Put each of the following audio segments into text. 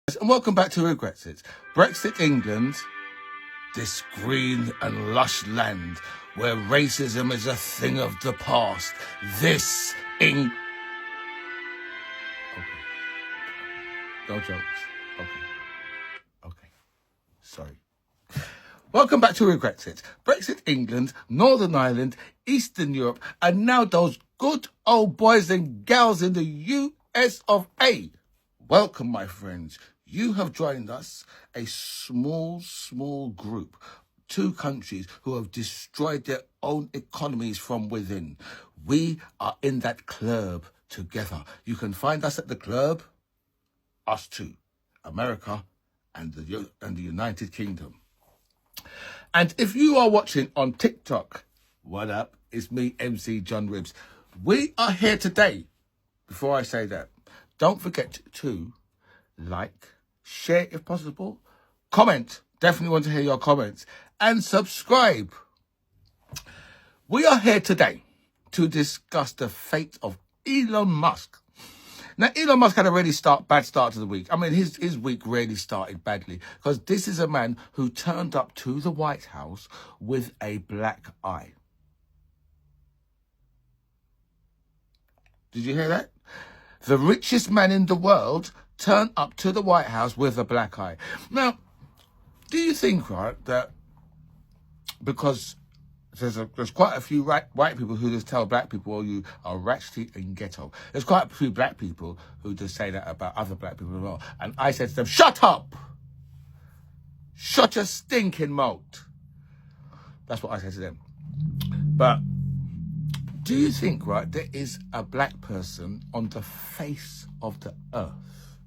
And welcome back to Regrets It. Brexit England, this green and lush land where racism is a thing of the past. This Okay. No jokes. Okay. Sorry. Welcome back to Regrets It. Brexit England, Northern Ireland, Eastern Europe, and now those good old boys and girls in the US of A. Welcome, my friends. You have joined us, a small group, 2 countries who have destroyed their own economies from within. We are in that club together. You can find us at the club, us 2, America and the United Kingdom. And if you are watching on TikTok, what up? It's me, MC John Ribbs. We are here today. Before I say that, don't forget to like, share if possible, comment. Definitely want to hear your comments. And subscribe. We are here today to discuss the fate of Elon Musk. Now, Elon Musk had a really bad start to the week. I mean, his week really started badly because this is a man who turned up to the White House with a black eye. Did you hear that? The richest man in the world turned up to the White House with a black eye. Now, do you think, right, that because there's quite a few white people who just tell black people, well, you are ratchet and ghetto. There's quite a few black people who just say that about other black people as well. And I said to them, shut up! Shut your stinking mouth. That's what I said to them. But do you think, right, there is a black person on the face of the earth,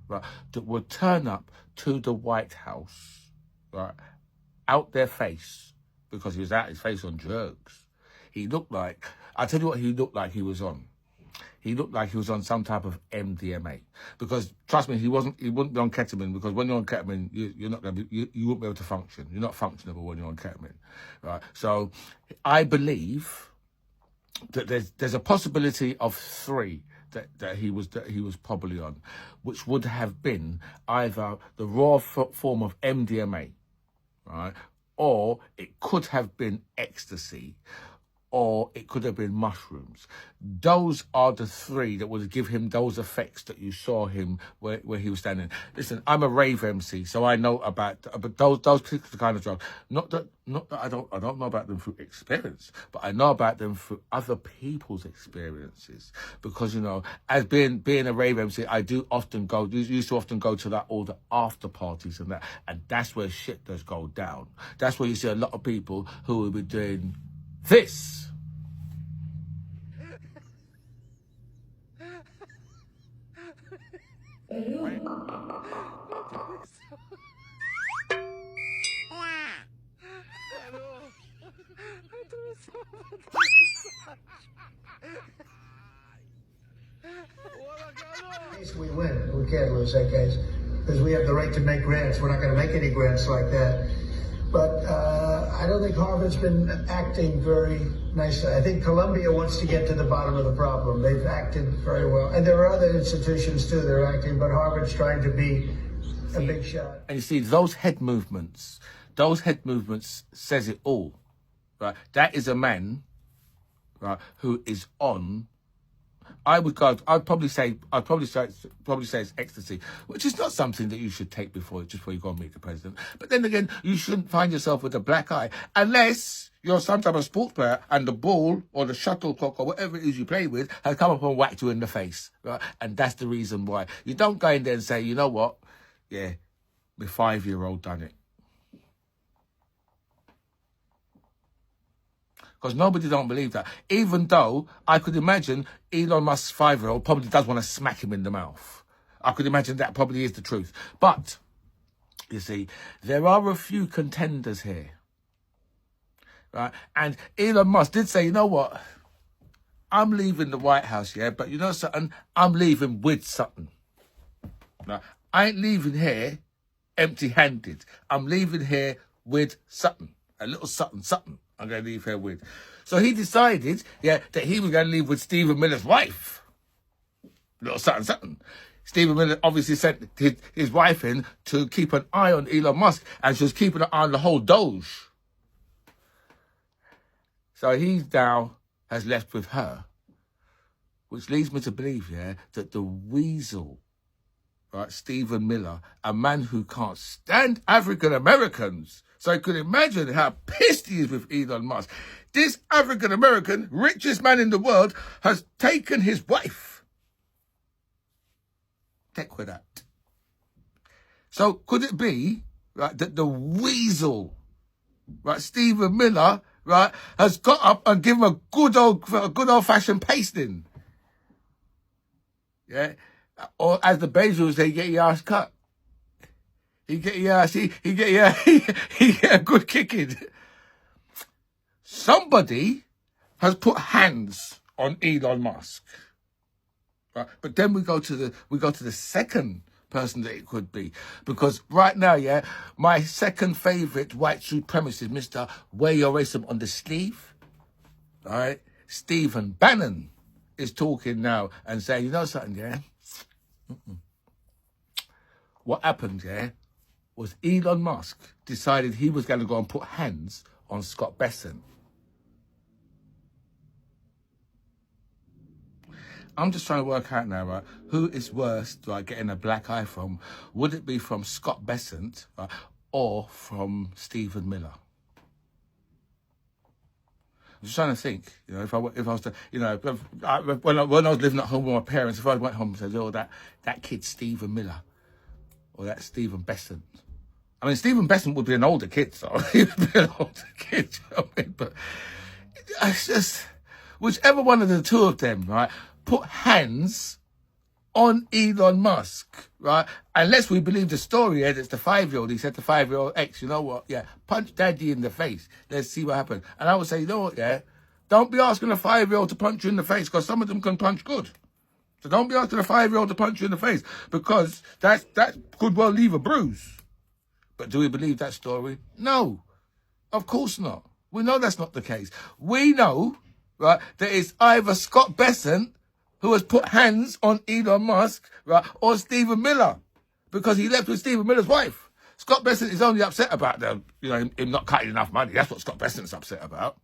right, that would turn up to the White House, right, out their face, because he was out his face on drugs? He looked like, I'll tell you what he looked like he was on. He looked like he was on some type of MDMA. Because, trust me, he wouldn't be on ketamine, because when you're on ketamine, you won't be able to function. You're not functionable when you're on ketamine, right? So, I believe that there's a possibility of 3 that he was probably on, which would have been either the raw form of MDMA, right, or it could have been ecstasy, or it could have been mushrooms. Those are the 3 that would give him those effects that you saw him where he was standing. Listen, I'm a rave MC, so I know about those particular kind of drugs. Not that I don't know about them through experience, but I know about them through other people's experiences. Because, you know, as being a rave MC, I used to often go to all the after parties and that, and that's where shit does go down. That's where you see a lot of people who will be doing this. We win. We can't lose that case because we have the right to make grants. We're not going to make any grants like that. But I don't think Harvard's been acting very nicely. I think Columbia wants to get to the bottom of the problem. They've acted very well. And there are other institutions, too, that are acting, but Harvard's trying to be a big shot. And you see, those head movements says it all, right? That is a man, right, who is on. I'd probably say it's ecstasy, which is not something that you should take before you go and meet the president. But then again, you shouldn't find yourself with a black eye unless you're some type of sports player and the ball or the shuttlecock or whatever it is you play with has come up and whacked you in the face, right? And that's the reason why. You don't go in there and say, you know what, yeah, my 5-year-old done it. Because nobody don't believe that. Even though I could imagine Elon Musk's 5-year-old probably does want to smack him in the mouth. I could imagine that probably is the truth. But, you see, there are a few contenders here. Right? And Elon Musk did say, you know what? I'm leaving the White House, yeah? But you know something? I'm leaving with something. Right? I ain't leaving here empty-handed. I'm leaving here with something. A little something. I'm going to leave her with. So he decided, that he was going to leave with Stephen Miller's wife. Little something. Stephen Miller obviously sent his wife in to keep an eye on Elon Musk, and she was keeping an eye on the whole Doge. So he now has left with her, which leads me to believe, that the weasel, right, Stephen Miller, a man who can't stand African Americans. So you could imagine how pissed he is with Elon Musk. This African American, richest man in the world, has taken his wife. Take with that. So could it be, right, that the weasel, right, Stephen Miller, right, has got up and given a good old fashioned pasting? Yeah. Or as the babes would say, get your ass cut. He get a good kicking. Somebody has put hands on Elon Musk. Right? But then we go to the second person that it could be. Because right now, my second favourite white supremacist, Mr. Wear Your Racism on the Sleeve, all right, Stephen Bannon, is talking now and saying, you know something, what happened, was Elon Musk decided he was going to go and put hands on Scott Bessent. I'm just trying to work out now, right, who is worse, like, getting a black eye from? Would it be from Scott Bessent, right, or from Stephen Miller? I'm just trying to think, if I was to, when I was living at home with my parents, if I went home and said, oh, that kid Stephen Miller, or that Stephen Bessent. I mean, Stephen Bessent would be an older kid, so he would be an older kid, but it's just, whichever one of the two of them, right, put hands on Elon Musk, right? Unless we believe the story, it's the 5-year-old. He said to 5-year-old ex, you know what? Yeah, punch daddy in the face. Let's see what happens. And I would say, you know what? Don't be asking a 5-year-old to punch you in the face, because some of them can punch good. So don't be asking a 5-year-old to punch you in the face, because that could well leave a bruise. But do we believe that story? No, of course not. We know that's not the case. We know, right, that it's either Scott Bessent, who has put hands on Elon Musk, right, or Stephen Miller, because he left with Stephen Miller's wife. Scott Bessent is only upset about him not cutting enough money. That's what Scott Bessent's upset about.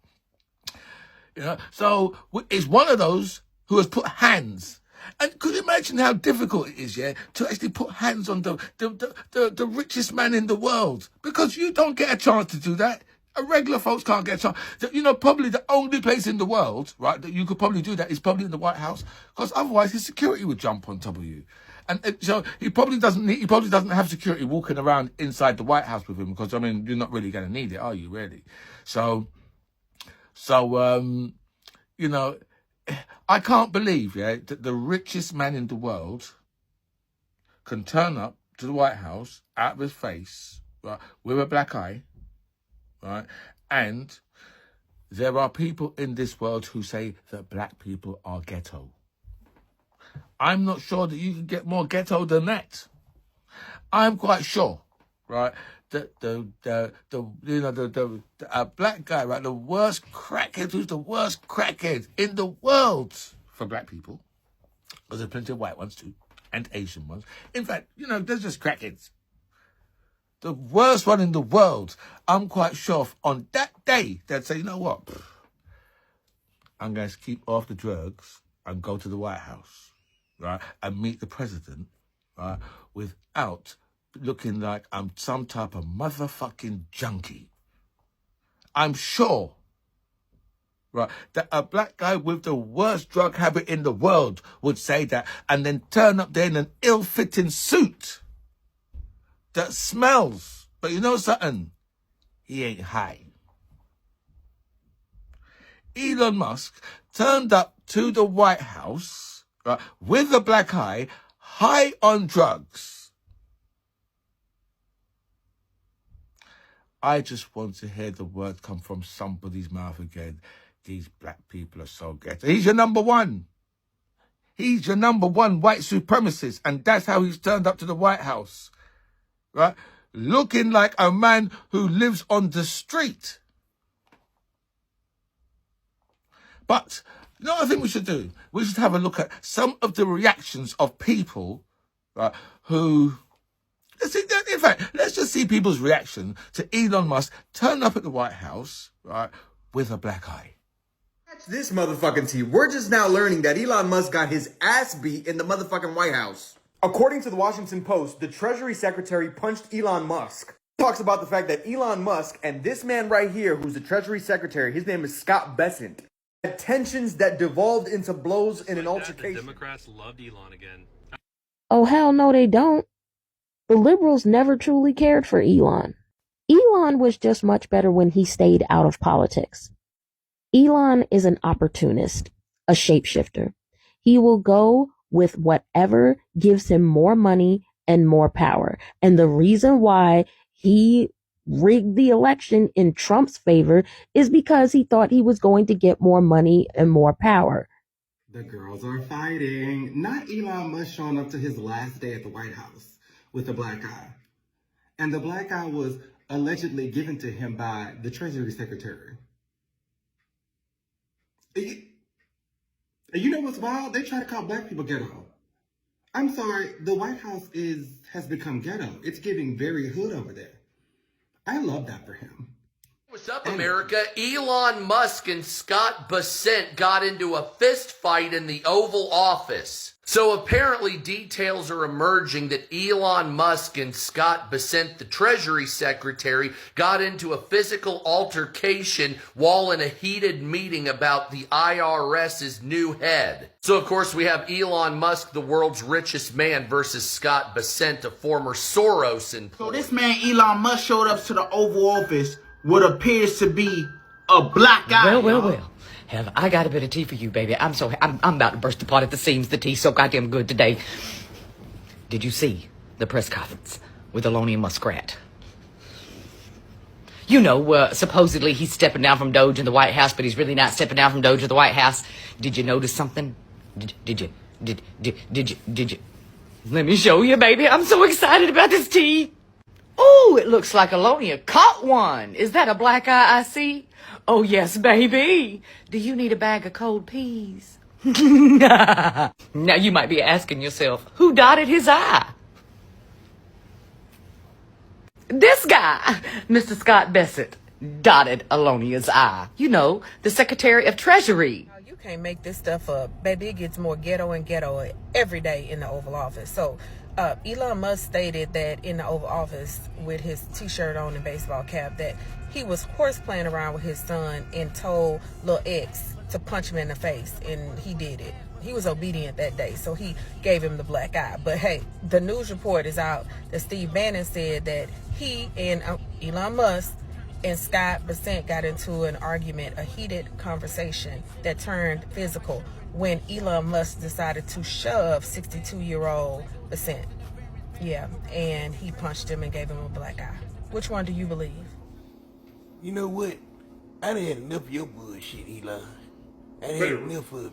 So it's one of those who has put hands. And could you imagine how difficult it is, to actually put hands on the richest man in the world? Because you don't get a chance to do that. Regular folks can't get a chance. Probably the only place in the world, right, that you could probably do that is probably in the White House, because otherwise his security would jump on top of you. And so he probably doesn't have security walking around inside the White House with him, because, I mean, you're not really going to need it, are you, really? So, I can't believe, that the richest man in the world can turn up to the White House out of his face, right, with a black eye, right, and there are people in this world who say that black people are ghetto. I'm not sure that you can get more ghetto than that. I'm quite sure, right, that a black guy, right, the worst crackhead, who's the worst crackhead in the world for black people, because there's plenty of white ones too, and Asian ones. In fact, there's just crackheads. The worst one in the world, I'm quite sure on that day, they'd say, you know what? I'm going to keep off the drugs and go to the White House, right, and meet the president, right, without looking like I'm some type of motherfucking junkie. I'm sure, right, that a black guy with the worst drug habit in the world would say that, and then turn up there in an ill-fitting suit that smells. But you know something? He ain't high. Elon Musk turned up to the White House, right, with a black eye, high on drugs. I just want to hear the word come from somebody's mouth again. These black people are so ghetto. He's your number one. He's your number one white supremacist. And that's how he's turned up to the White House. Right? Looking like a man who lives on the street. But, you know what I think we should do? We should have a look at some of the reactions of people, right, who... In fact, let's just see people's reaction to Elon Musk turning up at the White House, right, with a black eye. Catch this motherfucking tea. We're just now learning that Elon Musk got his ass beat in the motherfucking White House. According to the Washington Post, the Treasury Secretary punched Elon Musk. Talks about the fact that Elon Musk and this man right here, who's the Treasury Secretary, his name is Scott Bessent, had tensions that devolved into blows in an altercation. The Democrats loved Elon again. Oh, hell no, they don't. The liberals never truly cared for Elon. Elon was just much better when he stayed out of politics. Elon is an opportunist, a shapeshifter. He will go with whatever gives him more money and more power. And the reason why he rigged the election in Trump's favor is because he thought he was going to get more money and more power. The girls are fighting. Not Elon Musk showing up to his last day at the White House with a black eye. And the black eye was allegedly given to him by the Treasury Secretary. You know what's wild? They try to call black people ghetto. I'm sorry, the White House has become ghetto. It's giving very hood over there. I love that for him. What's up, America? Elon Musk and Scott Bessent got into a fist fight in the Oval Office. So apparently details are emerging that Elon Musk and Scott Bessent, the Treasury Secretary, got into a physical altercation while in a heated meeting about the IRS's new head. So of course we have Elon Musk, the world's richest man, versus Scott Bessent, a former Soros employee. So this man Elon Musk showed up to the Oval Office what appears to be a black eye. Well. Hell, I got a bit of tea for you, baby. I'm about to burst apart at the seams. The tea's so goddamn good today. Did you see the press conference with Elon and Muskrat? You know, supposedly he's stepping down from Doge in the White House, but he's really not stepping down from Doge in the White House. Did you notice something? Did you? Let me show you, baby. I'm so excited about this tea. Oh, it looks like Alonia caught one. Is that a black eye I see? Oh, yes, baby. Do you need a bag of cold peas? Now, you might be asking yourself, who dotted his eye? This guy, Mr. Scott Bessent, dotted Alonia's eye. You know, the Secretary of Treasury. You can't make this stuff up. Baby, it gets more ghetto and ghetto every day in the Oval Office. So, Elon Musk stated that in the Oval Office with his t-shirt on and baseball cap that he was horse playing around with his son and told Lil X to punch him in the face, and he did it. He was obedient that day, so he gave him the black eye. But hey, the news report is out that Steve Bannon said that he and Elon Musk and Scott Bessent got into an argument, a heated conversation that turned physical when Elon Musk decided to shove 62-year-old Bessent. Yeah, and he punched him and gave him a black eye. Which one do you believe? You know what? I done had enough of your bullshit, Elon. I done had enough of it.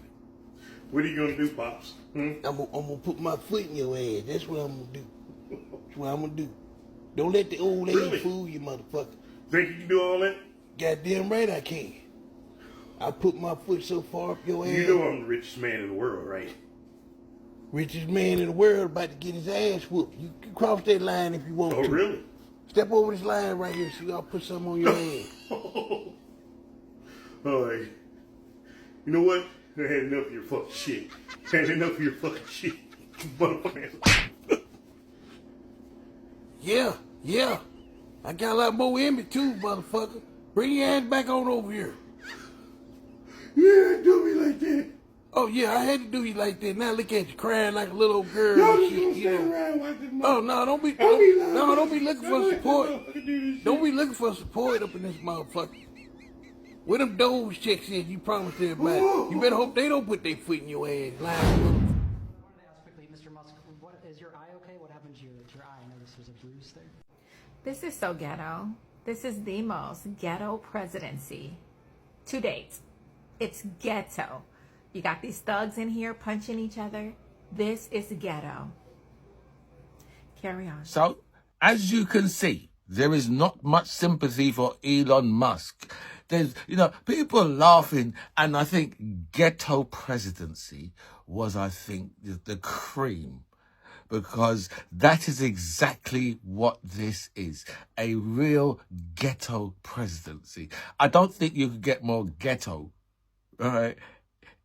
What are you gonna do, Pops? I'm gonna put my foot in your ass. That's what I'm gonna do. That's what I'm gonna do. Don't let the old lady fool you, motherfucker. Think you can do all that? Goddamn right I can. I put my foot so far up your ass. You know I'm the richest man in the world, right? Richest man in the world about to get his ass whooped. You can cross that line if you want to. Oh, really? Step over this line right here so I'll put something on your ass. All right. You know what? I had enough of your fucking shit. I had enough of your fucking shit. Motherfucker. Yeah. I got a lot more in me too, motherfucker. Bring your ass back on over here. Yeah, do me like that. Oh yeah, I had to do you like that. Now look at you crying like a little old girl. Y'all and just shit, gonna you stand know. around watching my... Oh no, don't be looking for support. Don't be looking for support up in this motherfucker. Where them Doge checks is you promised everybody? You better hope they don't put their foot in your ass. Lying. I wanted to ask quickly, Mr. Musk, is your eye okay? What happened to your eye? I noticed there's a bruise there. This is so ghetto. This is the most ghetto presidency to date. It's ghetto. You got these thugs in here punching each other. This is ghetto. Carry on. So, as you can see, there is not much sympathy for Elon Musk. There's, people are laughing, and I think ghetto presidency was, the cream. because that is exactly what this is. A real ghetto presidency. I don't think you could get more ghetto, right?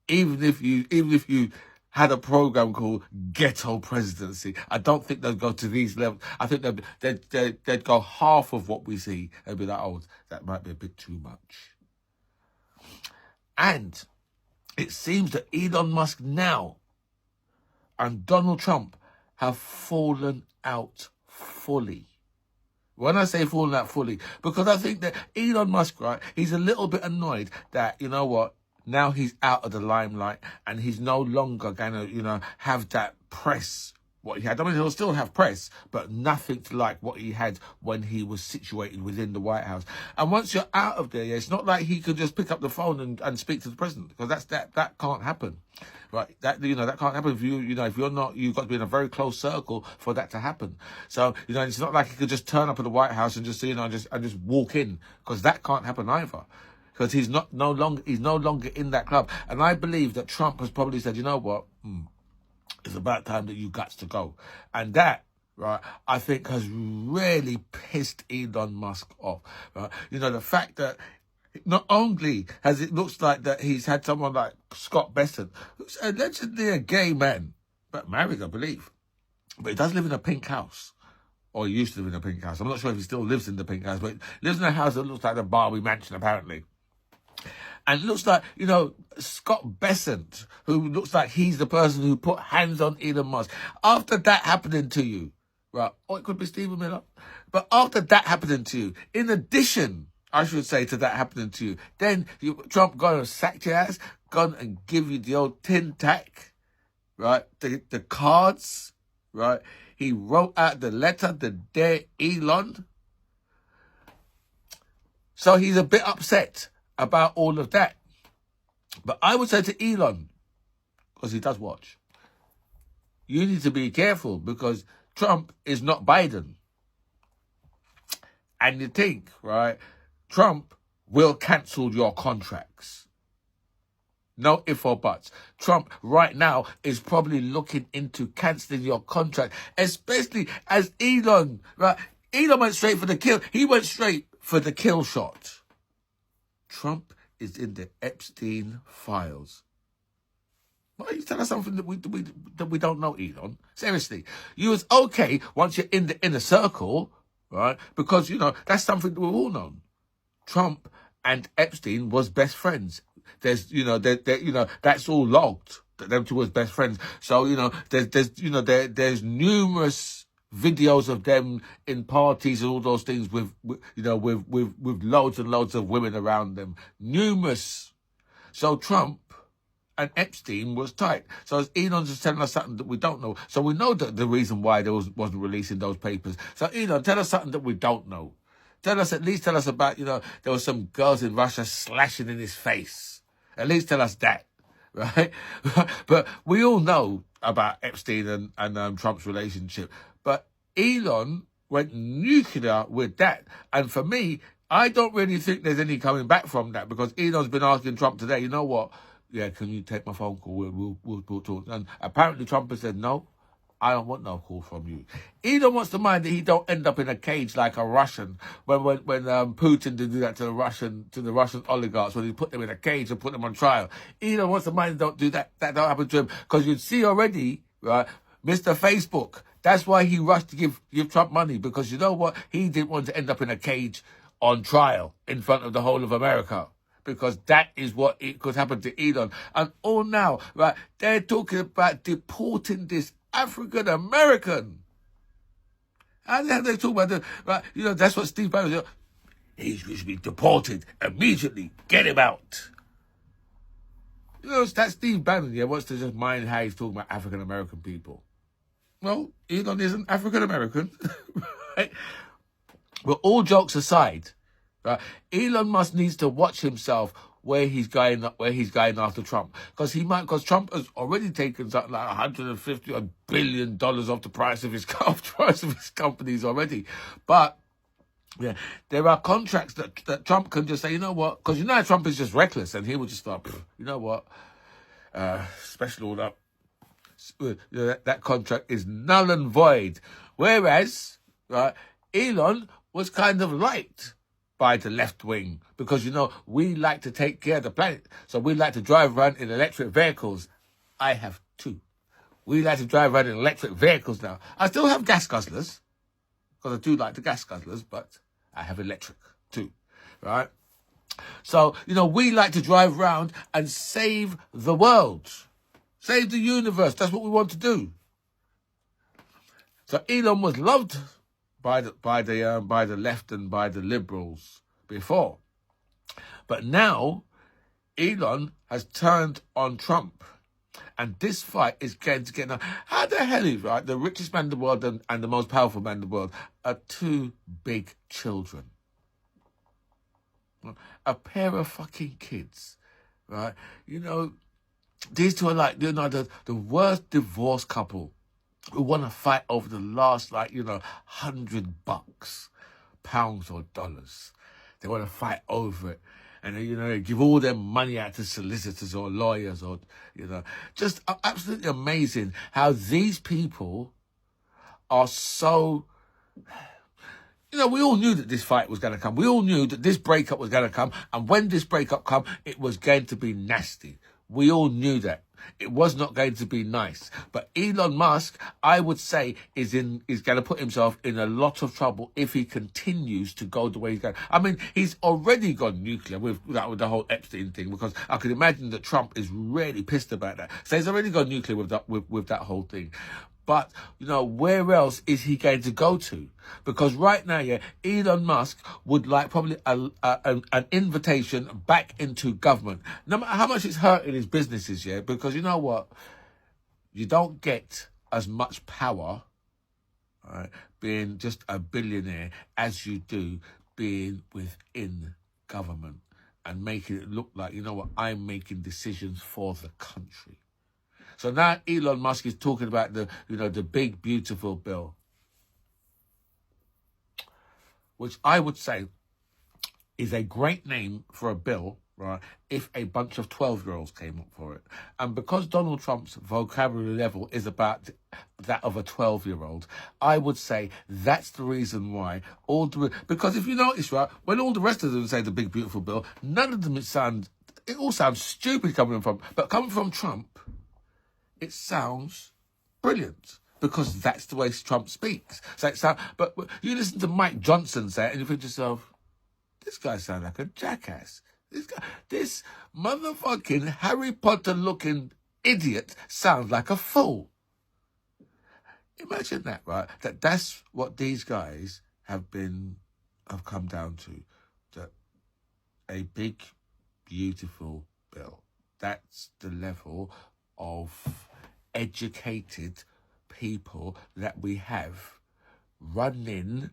Even if you had a program called Ghetto Presidency, I don't think they'd go to these levels. I think they'd go half of what we see and be like, oh, that might be a bit too much. And it seems that Elon Musk now and Donald Trump have fallen out fully. When I say fallen out fully, because I think that Elon Musk, right, he's a little bit annoyed that, you know what, now he's out of the limelight and he's no longer going to, have that press, what he had. I mean, he'll still have press, but nothing like what he had when he was situated within the White House. And once you're out of there, it's not like he could just pick up the phone and speak to the president, because that can't happen. Right, that can't happen if if you're not, you've got to be in a very close circle for that to happen. So it's not like he could just turn up at the White House and just just walk in, because that can't happen either. Because he's no longer in that club. And I believe that Trump has probably said, you know what, it's about time that you guts to go. And that, right, I think has really pissed Elon Musk off. Right? The fact that not only has it looks like that he's had someone like Scott Besson, who's allegedly a gay man, but married, I believe. But he does live in a pink house. Or he used to live in a pink house. I'm not sure if he still lives in the pink house, but he lives in a house that looks like the Barbie mansion, apparently. And it looks like, Scott Besant, who looks like he's the person who put hands on Elon Musk. After that happening to you, right, or it could be Stephen Miller, but after that happening to you, in addition, I should say, to that happening to you, then Trump gone and sacked your ass, gone and give you the old tin tack, right, the cards, right, he wrote out the letter, the Dear Elon. So he's a bit upset about all of that. But I would say to Elon, because he does watch, you need to be careful, because Trump is not Biden. And you think, right, Trump will cancel your contracts. No if or buts. Trump right now is probably looking into cancelling your contract, especially as Elon, right? Elon went straight for the kill. He went straight for the kill shot. Trump is in the Epstein files. Why don't you tell us something that we don't know, Elon? Seriously, you was okay once you're in the inner circle, right? Because that's something that we've all known. Trump and Epstein was best friends. There's that's all logged that them two was best friends. So there's numerous videos of them in parties and all those things with loads and loads of women around them. Numerous. So Trump and Epstein was tight. So Elon's just telling us something that we don't know. So we know that the reason why there wasn't releasing those papers. So Elon, tell us something that we don't know. Tell us about, there were some girls in Russia slashing in his face. At least tell us that, right? But we all know about Epstein and Trump's relationship. But Elon went nuclear with that. And for me, I don't really think there's any coming back from that, because Elon's been asking Trump today, you know what? Yeah, can you take my phone call? We'll talk. And apparently Trump has said, no, I don't want no call from you. Elon wants to mind that he don't end up in a cage like a Russian when Putin did do that to the Russian oligarchs, when he put them in a cage and put them on trial. Elon wants to mind don't do that. That don't happen to him, because you'd see already, right, Mr. Facebook. That's why he rushed to give Trump money, because you know what? He didn't want to end up in a cage on trial in front of the whole of America, because that is what it could happen to Elon. And all now, right, they're talking about deporting this African American. How the hell they talk about that? Right, that's what Steve Bannon said. He should be deported immediately. Get him out. That Steve Bannon, wants to just mind how he's talking about African American people. Well, Elon isn't African American, right? But all jokes aside, right, Elon Musk needs to watch himself where he's going after Trump, because Trump has already taken something like $150 billion off the price of his companies already. But yeah, there are contracts that Trump can just say, you know what, because Trump is just reckless, and he will just start, you know what, special order, that contract is null and void. Whereas, right, Elon was kind of liked by the left wing because, you know, we like to take care of the planet. So we like to drive around in electric vehicles. I have two. We like to drive around in electric vehicles now. I still have gas guzzlers because I do like the gas guzzlers, but I have electric too, right? So, you know, we like to drive around and save the world, save the universe. That's what we want to do. So Elon was loved by the left and by the liberals before, but now Elon has turned on Trump, and this fight is going to get. How the hell is right? The richest man in the world and the most powerful man in the world are two big children. A pair of fucking kids, right? You know, these two are like, you know, the worst divorce couple who want to fight over the last, like, you know, $100, pounds or dollars. They want to fight over it. And, you know, they give all their money out to solicitors or lawyers or, you know, just absolutely amazing how these people are so... You know, we all knew that this fight was going to come. We all knew that this breakup was going to come. And when this breakup come, it was going to be nasty. We all knew that. It was not going to be nice. But Elon Musk, I would say, is going to put himself in a lot of trouble if he continues to go the way he's going. I mean, he's already gone nuclear with the whole Epstein thing, because I could imagine that Trump is really pissed about that. So he's already gone nuclear with that whole thing. But, you know, where else is he going to go to? Because right now, yeah, Elon Musk would like probably an invitation back into government. No matter how much it's hurting his businesses, yeah, because you know what? You don't get as much power, right, being just a billionaire as you do being within government and making it look like, you know what, I'm making decisions for the country. So now Elon Musk is talking about the big, beautiful bill, which I would say is a great name for a bill, right, if a bunch of 12-year-olds came up for it. And because Donald Trump's vocabulary level is about that of a 12-year-old, I would say that's the reason why because if you notice, right, when all the rest of them say the big, beautiful bill, none of them it all sounds stupid coming from Trump, it sounds brilliant because that's the way Trump speaks. So but you listen to Mike Johnson say it and you think to yourself, this guy sounds like a jackass. This motherfucking Harry Potter looking idiot sounds like a fool. Imagine that, right? That's what these guys have come down to. That a big, beautiful bill. That's the level of educated people that we have running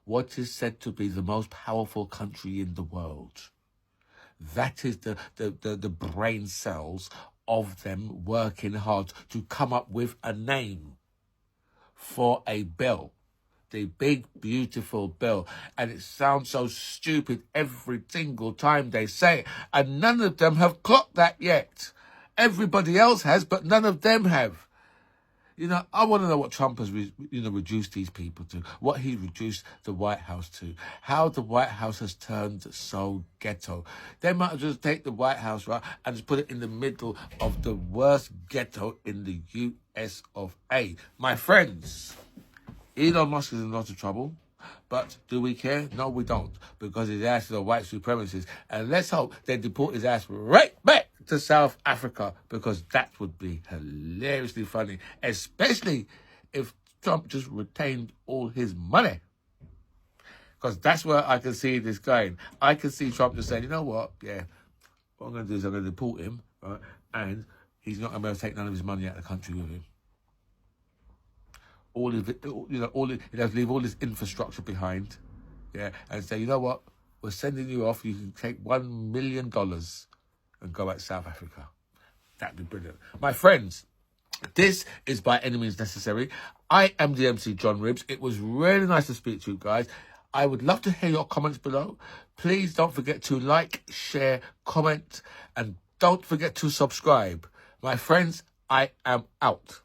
what is said to be the most powerful country in the world. That is the brain cells of them working hard to come up with a name for a bill. The big, beautiful bill. And it sounds so stupid every single time they say it. And none of them have clocked that yet. Everybody else has, but none of them have. You know, I want to know what Trump has, reduced these people to, what he reduced the White House to, how the White House has turned so ghetto. They might as well just take the White House, right, and just put it in the middle of the worst ghetto in the US of A. My friends, Elon Musk is in a lot of trouble. But do we care? No, we don't, because his ass is a white supremacist. And let's hope they deport his ass right back to South Africa, because that would be hilariously funny, especially if Trump just retained all his money. Because that's where I can see this going. I can see Trump just saying, you know what, yeah, what I'm going to do is I'm going to deport him, right? And he's not going to be able to take none of his money out of the country with him. He'd have to leave all his infrastructure behind, yeah, and say, you know what, we're sending you off. You can take $1 million and go out to South Africa. That'd be brilliant. My friends, this is By Any Means Necessary. I am the MC John Ribbs. It was really nice to speak to you guys. I would love to hear your comments below. Please don't forget to like, share, comment, and don't forget to subscribe. My friends, I am out.